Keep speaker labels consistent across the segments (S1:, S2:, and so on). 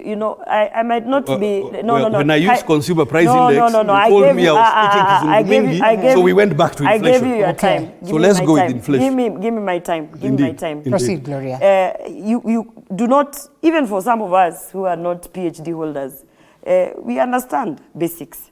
S1: you know, I might not be, no.
S2: When I used consumer price index,
S1: no.
S2: you told me I was speaking Kizungu, so we went back to inflation.
S1: I gave you your time.
S2: So let's go with inflation.
S1: Give me my time. Give me my time.
S3: Proceed, Gloria.
S1: You do not, even for some of us who are not PhD holders, we understand basics.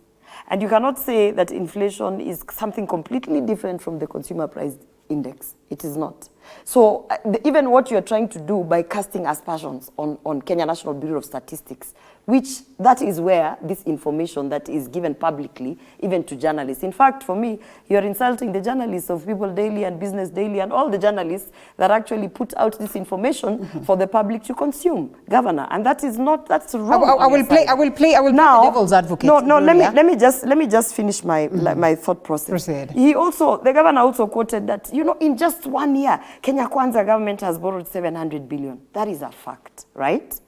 S1: And you cannot say that inflation is something completely different from the consumer price index. It is not. So even what you're trying to do by casting aspersions on Kenya National Bureau of Statistics, which that is where this information that is given publicly, even to journalists. In fact, for me, you're insulting the journalists of People Daily and Business Daily and all the journalists that actually put out this information for the public to consume, Governor. And that is not, that's wrong.
S3: I will play the devil's advocate.
S1: No, let me just finish my my thought process.
S3: Proceed.
S1: The governor also quoted that, you know, in just 1 year, Kenya Kwanza government has borrowed 700 billion. That is a fact, right?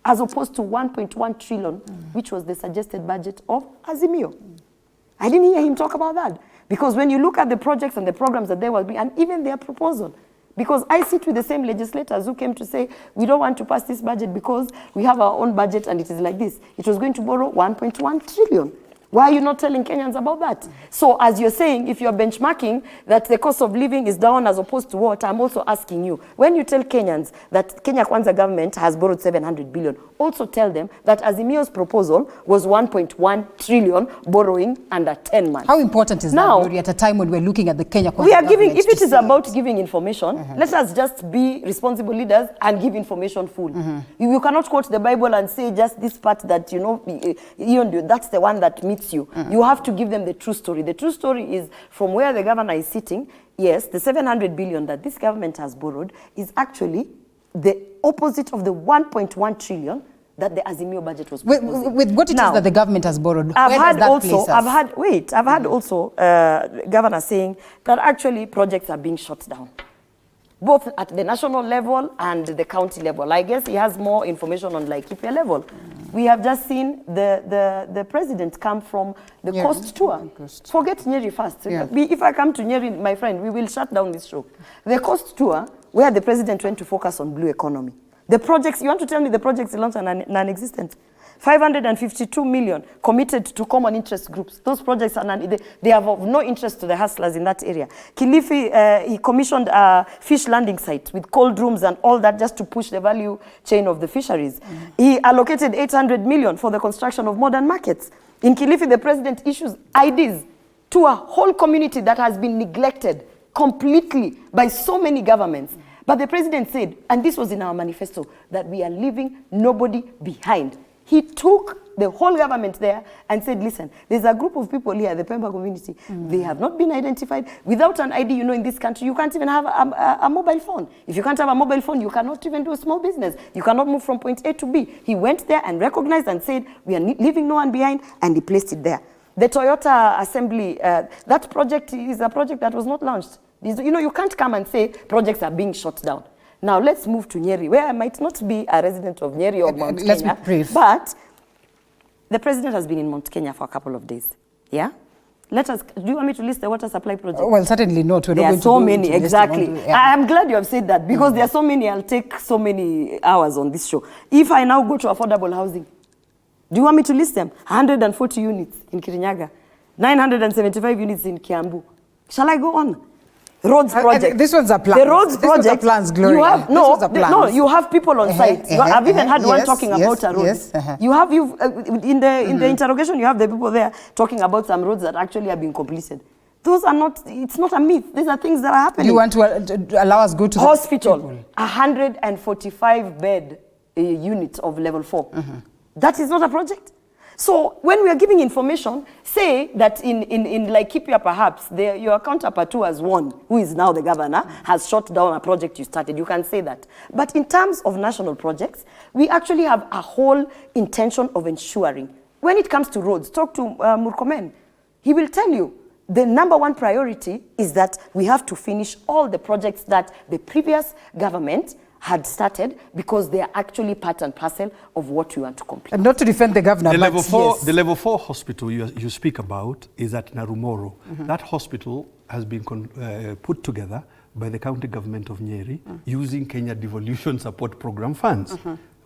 S1: As opposed to 1.1 trillion, which was the suggested budget of Azimio. I didn't hear him talk about that. Because when you look at the projects and the programs that there will be, and even their proposal, because I sit with the same legislators who came to say, we don't want to pass this budget because we have our own budget and it is like this. It was going to borrow 1.1 trillion. Why are you not telling Kenyans about that? So as you're saying, if you're benchmarking that the cost of living is down as opposed to what, I'm also asking you, when you tell Kenyans that Kenya Kwanza government has borrowed 700 billion, also tell them that Azimio's proposal was 1.1 trillion borrowing under 10 months.
S3: How important is now, that, Gloria, at a time when we're looking at the Kenya Kwanza
S1: we are giving, if it is
S3: say
S1: about giving information, let us just be responsible leaders and give information full. You cannot quote the Bible and say just this part that, you know, that's the one that meets you. You have to give them the true story. The true story is from where the governor is sitting. Yes, the 700 billion that this government has borrowed is actually the opposite of the 1.1 trillion that the Azimio budget was proposing.
S3: With what it is that the government has borrowed,
S1: I've had also governor saying that actually projects are being shut down, both at the national level and the county level. I guess he has more information on Laikipia level. We have just seen the president come from the coast tour. Forget Nyeri first. Yeah. If I come to Nyeri, my friend, we will shut down this show. The coast tour, where the president went to focus on blue economy. The projects, you want to tell me the projects launched are non-existent? 552 million committed to common interest groups. Those projects are they have of no interest to the hustlers in that area. Kilifi, he commissioned a fish landing site with cold rooms and all that just to push the value chain of the fisheries. He allocated 800 million for the construction of modern markets. In Kilifi, the president issues IDs to a whole community that has been neglected completely by so many governments. But the president said, and this was in our manifesto, that we are leaving nobody behind. He took the whole government there and said, listen, there's a group of people here, the Pemba community. They have not been identified. Without an ID, you know, in this country, you can't even have a mobile phone. If you can't have a mobile phone, you cannot even do a small business. You cannot move from point A to B. He went there and recognized and said, we are leaving no one behind, and he placed it there. The Toyota assembly, that project is a project that was not launched. You know, you can't come and say projects are being shut down. Now, let's move to Nyeri, where I might not be a resident of Nyeri or Mount Kenya, but the president has been in Mount Kenya for a couple of days. Yeah? Do you want me to list the water supply project?
S3: Well, certainly not.
S1: There are so many, exactly. I'm glad you have said that, because there are so many, I'll take so many hours on this show. If I now go to affordable housing, do you want me to list them? 140 units in Kirinyaga, 975 units in Kiambu. Shall I go on? Roads project.
S3: This one's a plan.
S1: The roads project.
S3: Plans, Gloria.
S1: You have no. You have people on site. I've even had one talking about a road. In the interrogation, you have the people there talking about some roads that actually have been completed. Those are not. It's not a myth. These are things that are happening.
S3: You want to allow us go to
S1: hospital? 145 bed unit of level 4. That is not a project. So when we are giving information, say that in Laikipia perhaps, your counterpart who has won, who is now the governor, has shut down a project you started. You can say that. But in terms of national projects, we actually have a whole intention of ensuring. When it comes to roads, talk to Murkomen. He will tell you the number one priority is that we have to finish all the projects that the previous government had started, because they are actually part and parcel of what we want to complete.
S3: And not to defend the governor,
S2: the level 4 hospital you speak about is at Narumoro. That hospital has been put together by the county government of Nyeri using Kenya Devolution Support Program funds.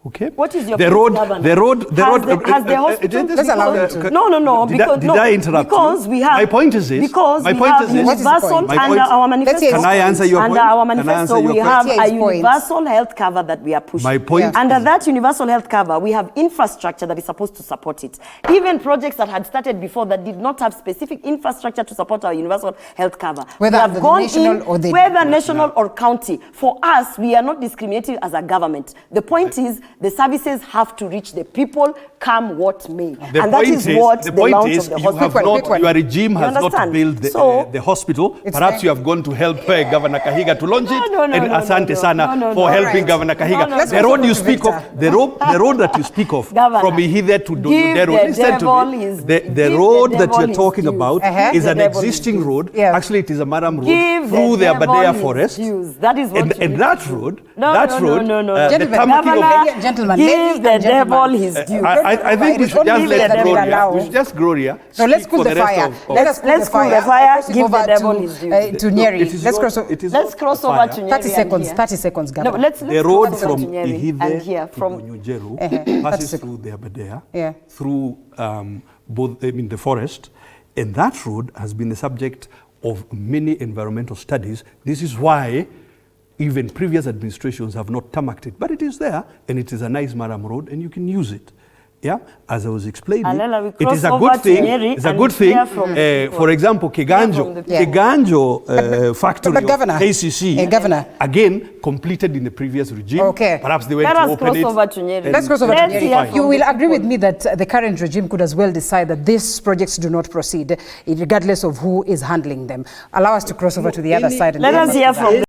S2: Okay.
S1: What is your
S2: the
S1: point,
S2: road?
S1: Governor?
S2: The road. The road.
S1: Has the hospital?
S3: Let's allow him to.
S1: No. Because
S2: Did I interrupt
S1: because
S2: you?
S1: we have.
S2: My point is this.
S1: Because
S2: My
S1: we
S2: point
S1: have
S2: is this.
S3: What is the
S1: universal
S3: point?
S2: My
S1: under
S2: point-
S1: our
S3: Let's
S1: manifesto.
S3: hear his
S2: Can I answer your
S1: Under
S2: point?
S1: our
S2: Can I
S1: manifesto,
S2: answer your
S1: we
S2: point?
S1: have
S3: Let's
S1: a
S3: hear his point.
S1: universal health cover that we are pushing.
S2: My point
S3: Yeah.
S1: Under that universal health cover, we have infrastructure that is supposed to support it. Even projects that had started before that did not have specific infrastructure to support our universal health cover.
S3: Whether
S1: we have
S3: the
S1: gone
S3: national
S1: in,
S3: or the
S1: whether national or county. For us, we are not discriminating as a government. The point is the services have to reach the people, come what may.
S2: The
S1: And that
S2: point
S1: is what the
S2: point
S1: launch
S2: is
S1: of the
S2: you have
S1: hospital.
S2: not, your regime
S1: You
S2: has not
S1: understand?
S2: built
S1: So-
S2: the hospital.
S3: It's
S2: Perhaps
S3: fine.
S2: you have gone to help Governor Kahiga to launch it.
S1: No,
S2: and
S1: no,
S2: asante
S1: no,
S2: sana
S1: no,
S2: for
S1: no.
S2: helping
S3: Alright.
S2: Governor Kahiga.
S1: No, no,
S2: The
S1: no.
S2: road you
S3: Let's go to
S2: speak of,
S3: Victor.
S2: the road that you speak of,
S1: Governor,
S2: from Ihide to
S1: give
S2: Dodero,
S1: the
S2: listen
S1: devil
S2: to me.
S1: his-
S2: The
S1: give the
S2: road that
S1: devil
S2: you're
S1: his
S2: talking
S1: dues.
S2: about
S3: Uh-huh.
S2: is
S1: The
S2: an
S1: devil his
S2: existing
S1: dues.
S2: road.
S3: Yeah.
S2: Actually, it is a Maram road
S1: Give
S2: through the
S1: devil
S2: Abadea
S1: his
S2: forest.
S1: dues. That is what
S2: And
S1: you need
S2: that
S1: to do.
S2: road,
S1: No,
S2: that
S1: no,
S2: road,
S1: no, no.
S2: the
S3: Gentlemen,
S2: tamaking of
S1: Governor,
S3: Gentlemen,
S1: give
S3: ladies
S1: the
S3: and
S1: devil
S3: gentlemen.
S1: his due.
S2: I think
S3: It
S2: we
S3: is
S2: should
S3: only
S2: just
S3: the
S2: let
S3: devil
S2: Gloria.
S3: allow.
S2: We should just Gloria.
S3: So let's
S2: speak
S3: cool
S2: for
S3: the
S2: rest
S3: fire.
S2: of-
S3: Let's
S1: Let's cool the fire.
S3: Crossing
S1: Give the
S3: over
S1: devil
S3: to,
S1: his due.
S3: to Nyeri.
S2: It is
S3: Let's
S2: not-
S3: cross over.
S2: it is
S1: Let's
S2: not
S1: cross
S2: a
S1: over
S2: fire.
S1: to Nyeri
S3: 30
S1: and
S3: seconds,
S1: here.
S3: 30 seconds,
S1: No,
S3: Governor.
S1: let's
S2: The road
S1: cross over
S2: from
S1: to Nyeri and here
S2: Ihide to
S1: from
S2: Gonyojeru
S3: 30
S2: passes
S3: seconds.
S2: through the Abadea,
S3: Yeah.
S2: through both the forest, and that road has been the subject of many environmental studies. This is why even previous administrations have not tarmacked it, but it is there, and it is a nice Maram road, and you can use it. Yeah, as I was explaining,
S1: Alela, we
S2: it is a
S1: cross
S2: good
S1: over to
S2: thing.
S1: Nyeri
S2: It's a
S1: and
S2: good thing.
S1: hear from the people.
S2: For example,
S1: from
S2: Kiganjo,
S1: the people.
S2: Kiganjo factory
S3: But
S2: of
S3: Governor,
S2: KCC,
S3: Governor.
S2: again completed in the previous regime.
S3: Okay.
S2: Perhaps they went
S1: Let
S2: to
S1: us
S2: open
S1: cross
S2: it.
S1: over to Nyeri.
S2: and-
S3: Let's cross over to
S1: Let's
S3: Nyeri.
S1: hear from
S3: You will
S1: the
S3: agree with
S1: people.
S3: me that the current regime could as well decide that these projects do not proceed, regardless of who is handling them. Allow us to cross over to the other side. And
S1: Let
S3: come
S1: us
S3: back to
S1: hear
S3: that.
S1: from